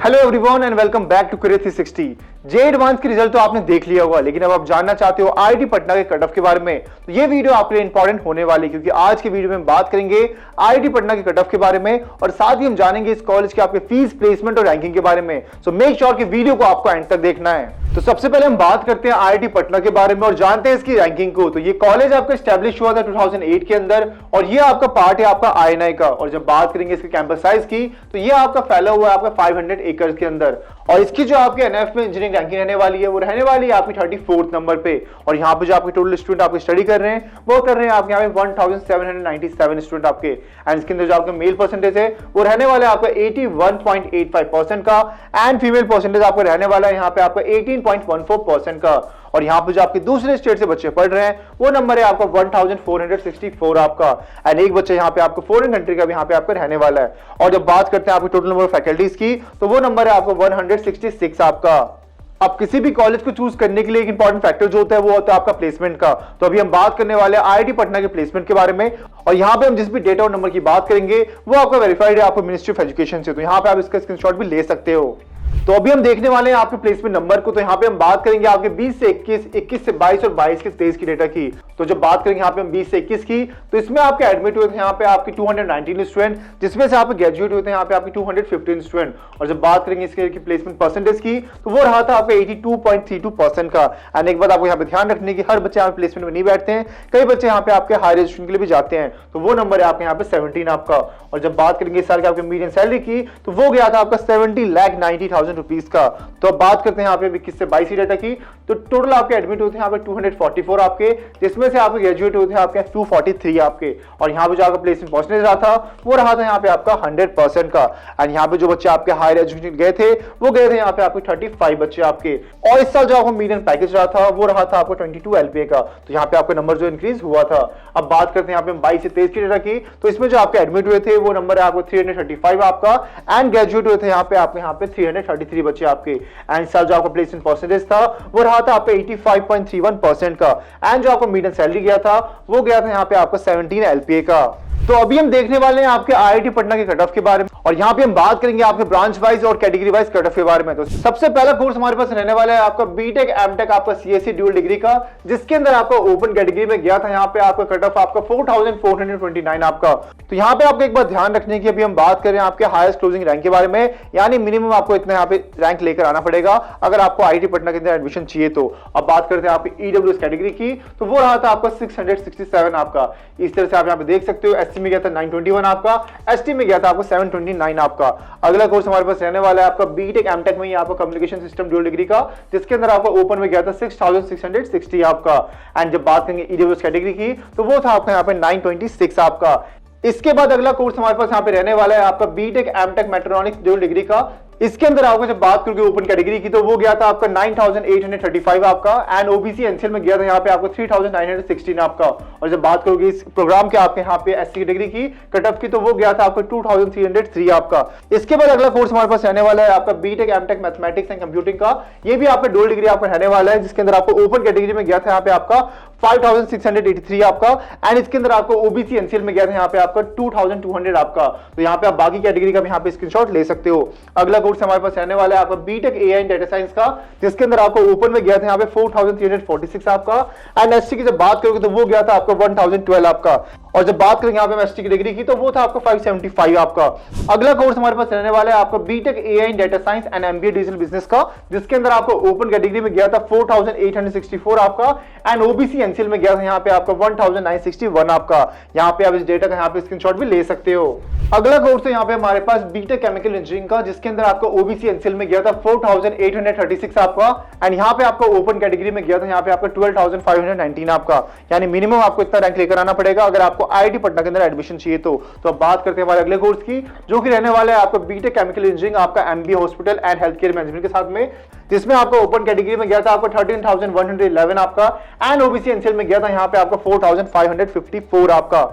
Hello everyone and welcome back to career 360। JEE advance की result तो आपने देख लिया होगा, लेकिन अब आप जानना चाहते हो आईआईटी पटना के कट ऑफ के बारे में, तो ये वीडियो आपके लिए इंपॉर्टेंट होने वाली है, क्योंकि आज के वीडियो में हम बात करेंगे आईआईटी पटना के कट ऑफ के बारे में और साथ ही हम जानेंगे इस कॉलेज के आपके फीस, प्लेसमेंट और रैंकिंग के बारे में। सो मेक श्योर कि वीडियो को आपको एंड तक देखना है। तो सबसे पहले हम बात करते हैं आईआईटी पटना के बारे में और जानते हैं इसकी रैंकिंग को। तो ये कॉलेज आपका एस्टैब्लिश हुआ था 2008 के अंदर और ये आपका पार्ट है आपका आईएनआई का। और जब बात करेंगे इसके कैंपस साइज की, तो ये आपका फैला हुआ है आपका 500 एकड़ के अंदर। और इसकी जो आपके एनएफ में इंजीनियरिंग रैंकिंग रहने वाली है वो रहने वाली है आपकी 34th नंबर पे। और यहाँ पे जो आपके टोटल स्टूडेंट आपके स्टडी कर रहे हैं वो कर रहे हैं आपके यहाँ पे 1797 स्टूडेंट आपके। एंड इसके अंदर जो आपका मेल परसेंटेज है वो रहने वाला है आपका 81.85% का एंड फीमेल परसेंटेज आपका रहने वाला है यहाँ पे आपका 18.14% का। और यहाँ पे जो आपके दूसरे स्टेट से बच्चे पढ़ रहे हैं वो नंबर है आपका 1464 आपका। एंड एक बच्चा यहाँ पे आपको फॉरेन कंट्री का भी यहाँ पे आपका रहने वाला है। और जब बात करते हैं आपके टोटल नंबर ऑफ फैकल्टीज की, तो वो नंबर है आपका 166 आपका। अब किसी भी कॉलेज को चूज करने के लिए एक इंपॉर्टेंट फैक्टर जो होता है वो होता है आपका प्लेसमेंट का। तो अभी हम बात करने वाले हैं आईआईटी पटना के प्लेसमेंट के बारे में। और यहाँ पे हम जिस भी डेटा और नंबर की बात करेंगे वो आपका वेरीफाइड है आपको मिनिस्ट्री ऑफ एजुकेशन से। तो यहाँ पे आप इसका स्क्रीनशॉट भी ले सकते हो। तो अभी हम देखने वाले हैं आपके प्लेसमेंट नंबर को। तो यहाँ पे हम बात करेंगे आपके 20 से 21, 21 से 22 और 22 से 23 की डेटा की। तो जब बात करेंगे यहाँ पे हम 20 से 21 की, तो इसमें आपके एडमिट हुए थे यहाँ पे आपके 219 स्टूडेंट, जिसमें से आपके ग्रेजुएट हुए थे यहाँ पे आपके 215 स्टूडेंट। और जब बात करेंगे इसके प्लेसमेंट परसेंटेज की, तो वो रहा था आपका 82.32% का। एंड एक बात आपको यहाँ पे ध्यान रखने की, हर बच्चे यहाँ पे प्लेसमेंट में नहीं बैठते हैं, कई बच्चे यहाँ पे आपके हायर एजुकेशन के लिए भी जाते हैं। तो वो नंबर है आपके यहाँ पे 17 आपका। और जब बात करेंगे इस साल के आपके मीडियन सैलरी की, तो वो गया था आपका 70,90,000 रुपीज का। तो अब बात करते हैं यहाँ पे 21 से 22 डेटा की। तो टोटल आपके एडमिट हुए थे यहाँ पे 244 आपके, जिसमें से आपके ग्रेजुएट हुए थे आपके 243 आपके। और यहाँ पे जो आपका प्लेसमेंट परसेंटेज रहा था वो रहा था यहाँ पे आपका 100% का। एंड यहाँ पे जो बच्चे आपके हायर एजुकेशन गए थे वो गए थे यहाँ पे आपके 35 बच्चे आपके। और इस साल जो आपको मीडियन पैकेज रहा था वो रहा था आपको 22 LPA का। तो यहाँ पे आपका नंबर जो इंक्रीज हुआ था। अब बात करते हैं यहाँ पे 22 से 23 की डेटा की। तो इसमें जो आपके एडमिट हुए थे वो नंबर है आपको 335 आपका एंड ग्रेजुएट हुए थे यहाँ पे आपके यहाँ पे 333 बच्चे आपके। एंड साल जो आपका प्लेसमेंट परसेंटेज था वो रहा था आपका 85.31% का। एंड जो आपको मीडियन सैलरी गया था वो गया था यहाँ पे आपका 17 LPA का। तो अभी हम देखने वाले हैं आपके आईआईटी पटना के कट ऑफ के बारे में और यहाँ पे हम बात करेंगे आपके ब्रांच वाइज और कैटेगरी वाइज कट ऑफ के बारे में। तो सबसे पहला कोर्स हमारे पास रहने वाला है आपका बीटेक एमटेक आपका सीएससी ड्यूल डिग्री का, जिसके अंदर आपका ओपन कैटेगरी में गया था यहाँ पे आपका कट ऑफ आपका 4429 आपका। तो यहाँ पे आपको एक बात ध्यान रखने की, अभी हम बात करें आपके हाईएस्ट क्लोजिंग रैंक के बारे में, यानी मिनिमम आपको इतना यहाँ पे रैंक लेकर आना पड़ेगा अगर आपको आईआईटी पटना के अंदर एडमिशन चाहिए। तो अब बात करते हैं आपकी ईडब्ल्यूएस कैटेगरी की, तो वो रहा था आपका 667 आपका। इस तरह से आप यहाँ पे देख सकते हो। एससी में गया था 921 आपका, एसटी में गया था आपको 729 आपका। अगला कोर्स हमारे पास रहने वाला है आपका बीटेक एमटेक में ही आपका कम्युनिकेशन सिस्टम ड्यूल डिग्री का, जिसके अंदर आपका ओपन में गया था 6660 आपका। एंड जब बात करेंगे ईडब्ल्यूएस कैटेगरी की, तो वो था आपका यहाँ पे 926 आपका। इसके बाद अगला कोर्स हमारे पास यहाँ पे रहने वाला है आपका बीटेक एमटेक मैट्रोनिक्स ड्यूल डिग्री का। इसके अंदर आपको जब बात करोगे ओपन कैटेगरी की, तो वो गया था आपका 9835 आपका एंड ओबीसी एनसीएल में गया था यहाँ पे आपको 3916 आपका। और जब बात करोगे इस प्रोग्राम के आपके यहाँ पे एससी कैटेगरी की कट ऑफ की, तो वो गया था आपका 2303 आपका। इसके बाद अगला कोर्स हमारे पास रहने वाला है आपका BTech MTech mathematics and computing का। ये भी आपका डबल डिग्री आपका रहने वाला है, जिसके अंदर आपको ओपन कैटेगरी में गया था यहाँ पे आपका 5683 आपका एंड इसके अंदर आपको ओबीसी एनसीएल में गया था यहाँ पे आपका 2200 आपका। तो यहाँ पे आप बाकी कैटेगरी का भी यहाँ पे स्क्रीनशॉट ले सकते हो। अगला कोर्स हमारे पास रहने वाला है आपका BTech AI and data science का, जिसके अंदर आपको ओपन में गया था यहाँ पे 4346 आपका एंड एसटी की जब बात करोगे तो वो गया था आपका 1012 आपका। और जब बात करेंगे यहाँ पे एसटी की डिग्री की, तो वो था आपका 575 आपका। अगला कोर्स हमारे पास रहने वाला है आपका BTech AI and data science and MBA digital business का, जिसके अंदर आपको ओपन कैटेगरी में गया था 4864 आपका एंड ओबीसी एनसीएल में गया था यहाँ पे आपका 1961 आपका। यहाँ पे आप इस डेटा का यहाँ पे स्क्रीनशॉट भी ले सकते हो। अगला कोर्स है यहाँ पे हमारे पास बीटेक केमिकल इंजीनियरिंग का, जिसके अंदर आपको ओबीसी एनसीएल में गया था 4836 आपका एंड यहाँ पे आपको ओपन कैटेगरी में गया था यहाँ पे आपका 12519 आपका। यानी मिनिमम आपको इतना रैंक लेकर आना पड़ेगा अगर आपको आईआईटी पटना के अंदर एडमिशन चाहिए। तो अब बात करते हैं हमारे अगले कोर्स की, जो कि रहने वाला है आपका बीटेक केमिकल इंजीनियरिंग आपका MBA hospital and health care management के साथ में, जिसमें आपका ओपन कैटेगरी में गया था आपका 13,111 आपका एंड ओबीसी एनसीएल में गया था यहाँ पे आपका 4,554 आपका।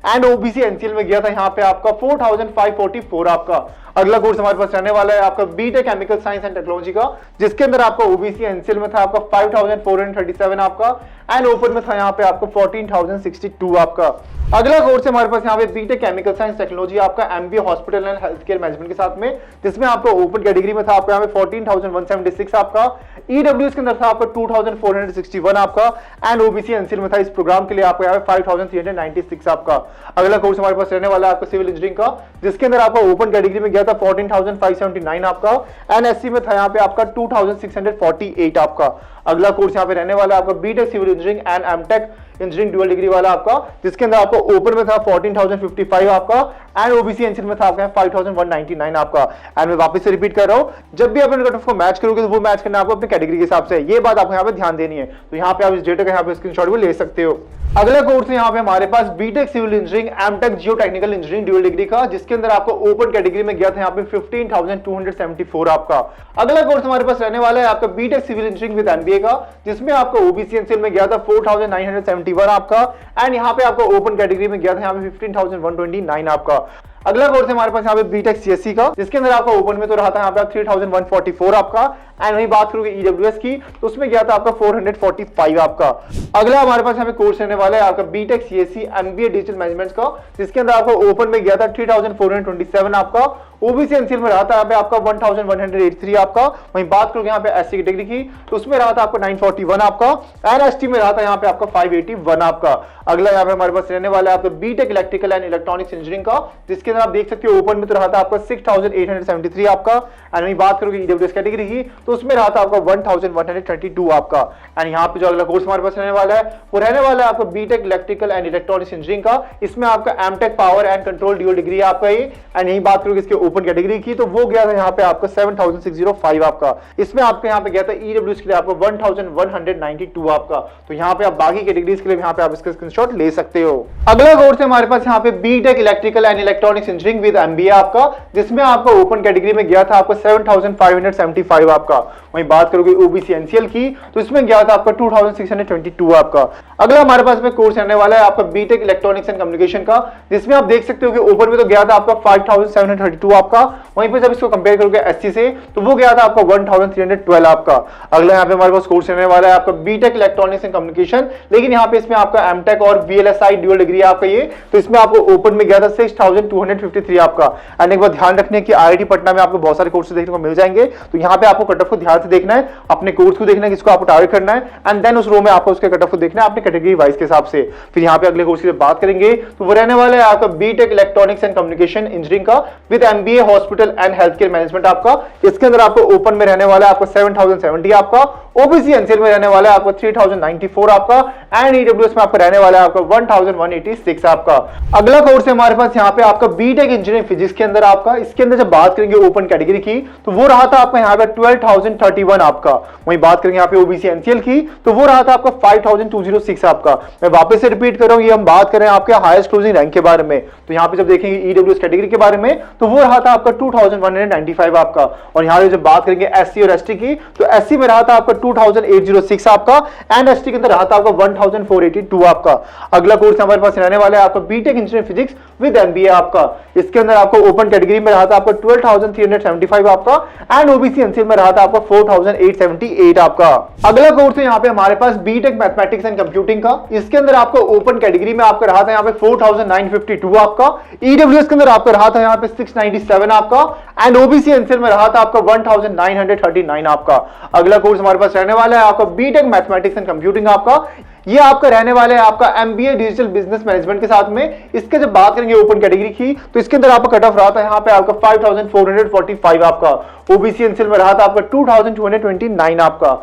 एंड ओबीसी एनसीएल में गया था यहाँ पे आपका 4544 आपका। अगला कोर्स हमारे पास रहने वाला है आपका BTech chemical science and technology का, जिसके अंदर आपका ओबीसी एनसीएल में था आपका 5437 आपका एंड ओपन में था यहाँ पे आपको 14062 आपका। अगला कोर्स है हमारे पास यहाँ पे बीटेक केमिकल साइंस टेक्नोलॉजी आपका MBA hospital and health care management के साथ में, जिसमें आपको ओपन कैटेगरी में था आपको यहाँ पे 14176 आपका, ईडब्ल्यूएस के अंदर था आपका 2461 आपका एंड ओबीसी एनसीएल में था इस प्रोग्राम के लिए आपको यहाँ पे 5396 आपका। अगला कोर्स हमारे पास रहने वाला है आपका सिविल इंजीनियरिंग का, जिसके अंदर आपका ओपन कैटेगरी में गया था 14579 आपका एंड एससी में था यहाँ पे आपका 2648 आपका। अगला कोर्स यहाँ पे रहने वाला है आपका BTech civil engineering and MTech engineering dual degree वाला आपका, जिसके अंदर आपको ओपन में था 14055 आपका एंड ओबीसी एनसीएल में था आपका 5199 आपका। एंड मैं वापस से रिपीट कर रहा हूं, जब भी आप इन कट ऑफ को मैच करोगे तो वो मैच करना आपको अपने कैटेगरी के हिसाब से, ये बात आपको यहाँ पे ध्यान देनी है। तो यहाँ पे आप इस डेटा का यहाँ पे स्क्रीनशॉट भी ले सकते हो। अगला कोर्स है यहाँ पे हमारे पास BTech civil engineering MTech geotechnical engineering dual degree का, जिसके अंदर आपको ओपन कैटेगरी में गया था यहाँ पे 15274 आपका। अगला कोर्स हमारे पास रहने वाला है आपका BTech civil engineering with MBA का, जिसमें आपको ओबीसी एनसीएल में गया था 4971 आपका एंड यहाँ पे आपको ओपन कैटेगरी में गया था यहाँ पे 15129 आपका। अगला कोर्स है हमारे पास यहाँ पे बीटेक सीएससी का, जिसके अंदर आपका ओपन में तो रहा था यहाँ पे 3144 आपका एंड वही बात करोगे ईडब्ल्यूएस की तो उसमें गया था आपका 445 आपका। अगला हमारे पास यहाँ पे कोर्स रहने वाला है आपका BTech CSC MBA digital management का, जिसके अंदर आपको ओपन में गया था 3427 आपका, ओबीसी एनसीएल में रहा था यहाँ पे आपका 1183 आपका। वहीं बात करोगे यहाँ पे एससी कैटेगरी की तो उसमें रहा था आपका 941 आपका एंड एसटी में रहा था यहाँ पे आपका 581 आपका। अगला यहाँ पे हमारे पास रहने वाला है आपका BTech electrical and electronics engineering का, जिसके अंदर आप देख सकते हो ओपन में तो रहा था आपका 6873 आपका एंड वहीं बात करोगे ईडब्ल्यूएस कैटेगरी की तो उसमें रहा था आपका 1132 आपका। एंड यहाँ पे जो अगला कोर्स हमारे पास रहने वाला है वो रहने वाला है आपका BTech electrical and electronics engineering का, इसमें आपका M Tech power and control dual degree आपका ये एंड यही बात करोगे इसके ओपन कैटेगरी की तो वो गया था यहाँ पे आपका 7605 आपका। इसमें आपके यहाँ पे गया था ईडब्ल्यूएस के लिए आपको 1192 आपका। तो यहाँ पे आप बाकी कैटेगरीज के लिए यहाँ पे आप इसका स्क्रीनशॉट ले सकते हो। अगला कोर्स है हमारे पास यहाँ पे B Tech electrical and electronics engineering with MBA आपका, जिसमें आपका ओपन कैटेगरी में गया था आपको 7575 आपका। वहीं बात करोगे ओबीसी एनसीएल की तो इसमें गया था आपका 2622 आपका। अगला हमारे पास में कोर्स रहने वाला है आपका बीटेक इलेक्ट्रॉनिक्स एंड कम्युनिकेशन का, जिसमें आप देख सकते हो कि ओपन में तो गया था आपका 5732 आपका, वहीं पे जब इसको कंपेयर करोगे एससी से तो वो गया था आपका 1312 आपका। अगला यहाँ पे हमारे पास कोर्स रहने वाला है आपका बीटेक इलेक्ट्रॉनिक्स एंड कम्युनिकेशन, लेकिन यहाँ पे इसमें आपका एमटेक और वीएलएसआई ड्यूअल डिग्री आपका ये, तो इसमें आपको ओपन में गया था 6253 आपका। एंड एक बात ध्यान रखने की आईआईटी पटना में आपको बहुत सारे कोर्स देखने को मिल जाएंगे, तो यहाँ पे आपको कट ऑफ को ध्यान से देखना है, अपने कोर्स को देखना है किसको आपको टारगेट करना है एंड देन उस रो में आपको उसके कट ऑफ को देखना है अपने कैटेगरी वाइज के हिसाब से। फिर यहाँ पे अगले कोर्स की बात करेंगे तो वो रहने वाला है आपका BTech electronics and communication engineering का with MBA hospital and health care management आपका। इसके अंदर आपको ओपन में रहने वाला है आपको 7070 आपका, ओबीसी एनसीएल में रहने वाला है आपको 3094 आपका एंड ईडब्ल्यूएस में आपको रहने वाला है आपका 1186 आपका। अगला कोर्स है हमारे पास यहाँ पे आपका बीटेक इंजीनियरिंग फिजिक्स के अंदर आपका, इसके अंदर जब बात करेंगे ओपन कैटेगरी की तो वो रहा था आपका यहाँ पे 12031 आपका। वहीं बात करेंगे यहाँ पे ओबीसी एनसीएल की तो वो रहा था आपका 5206 आपका। मैं वापस से रिपीट कर रहा हूँ, ये हम बात कर रहे हैं आपके हाईएस्ट क्लोजिंग रैंक के बारे में, तो यहाँ पे जब देखेंगे ईडब्ल्यूएस कैटेगरी के बारे में तो वो रहा था आपका 2195 आपका। और यहाँ पे जब बात करेंगे एससी और एसटी की तो एससी में रहा था आपका 2806 आपका एंड एसटी के अंदर रहा था आपका 1482 आपका। अगला कोर्स हमारे पास रहने वाला है आपका B Tech engineering physics with MBA आपका, इसके अंदर आपको ओपन कैटेगरी में रहा था आपका 12375 आपका एंड ओबीसी एनसीएल में रहा था आपका 4878 आपका। अगला कोर्स है यहाँ पे हमारे पास बीटेक मैथमेटिक्स एंड कंप्यूटिंग का, इसके अंदर आपको ओपन कैटेगरी में आपका रहा था यहाँ पे 4952 आपका, ईडब्ल्यूएस के अंदर आपका रहा था यहाँ पे 697 आपका एंड ओबीसी एनसीएल में रहा था आपका 1939 आपका। अगला कोर्स हमारे पास रहने वाला है आपका बीटेक मैथमेटिक्स एंड कंप्यूटिंग आपका, ये आपका रहने वाला है आपका एमबीए डिजिटल बिजनेस मैनेजमेंट के साथ में। इसके जब बात करेंगे ओपन कैटेगरी की तो इसके अंदर आपका कट ऑफ रहा था यहाँ पे आपका 5445 आपका, ओबीसी एनसीएल में रहा था आपका 2229 आपका।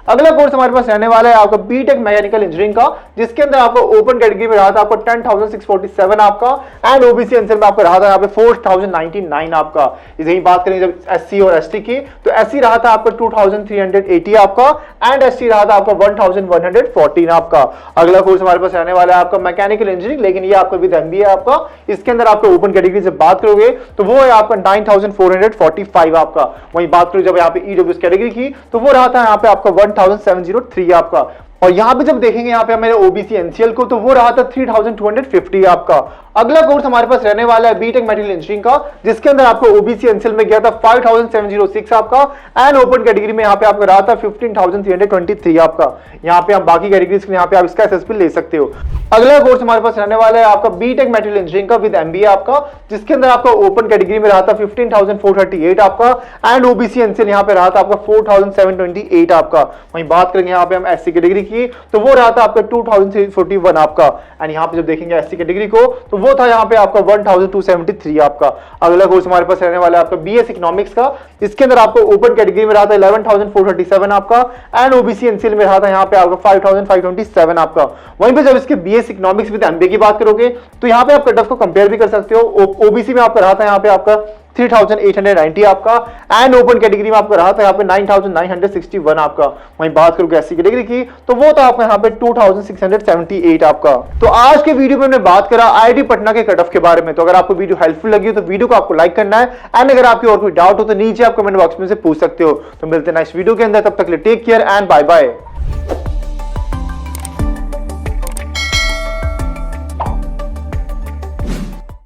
अगला कोर्स हमारे पास रहने वाला है आपका बीटेक मैकेनिकल इंजीनियरिंग का, जिसके अंदर आपको ओपन कैटेगरी में रहा था आपको 10647 आपका एंड ओबीसी एनसीएल में आपको रहा था यहाँ पे 4099 आपका। यही बात करें जब एससी और एसटी की तो एससी रहा था आपका 2380 आपका एंड एसटी रहा था आपका 1114 आपका। अगला कोर्स हमारे पास रहने वाला है आपका मैकेनिकल इंजीनियरिंग, लेकिन ये आपका विद एमबीए आपका, इसके अंदर आपको ओपन कैटेगरी से बात करोगे तो वो है आपका 9445 आपका। वहीं बात करो जब यहाँ पे ईडब्ल्यूएस कैटेगरी की तो वो रहा था यहाँ पे आपका 1703 आपका। और यहाँ पे जब देखेंगे यहाँ पे मेरे ओबीसी एनसीएल को, तो वो रहा था 3250 आपका। अगला कोर्स हमारे पास रहने वाला है बीटेक मटेरियल इंजीनियरिंग का, जिसके अंदर आपको ओबीसी एनसीएल में गया था 5706 आपका, एंड ओपन कैटेगरी में यहाँ पे आपका रहा था 15323 आपका। यहाँ पे आप बाकी कैटेगरीज यहाँ पे आप इसका एसएसपी ले सकते हो। अगला कोर्स हमारे पास रहने वाला है आपका बीटेक मटेरियल इंजीनियरिंग का विद एमबीए आपका, जिसके अंदर आपका ओपन कैटेगरी में रहा था 15438 आपका, एंड ओबीसी एनसीएल यहाँ पे रहा था आपका 4728 आपका। वहीं बात करेंगे यहाँ पे हम एससी कैटेगरी की, तो वो रहा था आपका 2341 आपका, एंड यहाँ पे जब देखेंगे एससी कैटेगरी को, तो वो था यहाँ पे आपका 1273 आपका। अगला कोर्स हमारे पास रहने वाला है आपका बीएस इकोनॉमिक्स का, इसके अंदर आपको ओपन कैटेगरी में रहा था 11437 आपका, एंड ओबीसी एनसीएल में रहा था यहाँ पे आपका 5527 आपका। वहीं पे जब इसके बीएस इकोनॉमिक्स विद एमबीए की बात करोगे, तो यहाँ पे आप कट ऑफ को कंपेयर भी कर सकते हो। ओबीसी में आपका रहा था यहाँ पे आपका 3890 आपका, एंड ओपन कैटेगरी में आपका रहा था यहाँ पे 9961 आपका। वहीं बात करोगे एससी कैटेगरी की, तो वो था आपका यहाँ पे 2678 आपका। तो आज के वीडियो में हमने बात करा आईआईटी पटना के कट ऑफ के बारे में। तो अगर आपको वीडियो हेल्पफुल लगी हो तो वीडियो को आपको लाइक करना है, एंड अगर आपकी और कोई डाउट हो तो नीचे आप कमेंट बॉक्स में से पूछ सकते हो। तो मिलते हैं नेक्स्ट वीडियो के अंदर, तब तक के लिए take care and bye bye.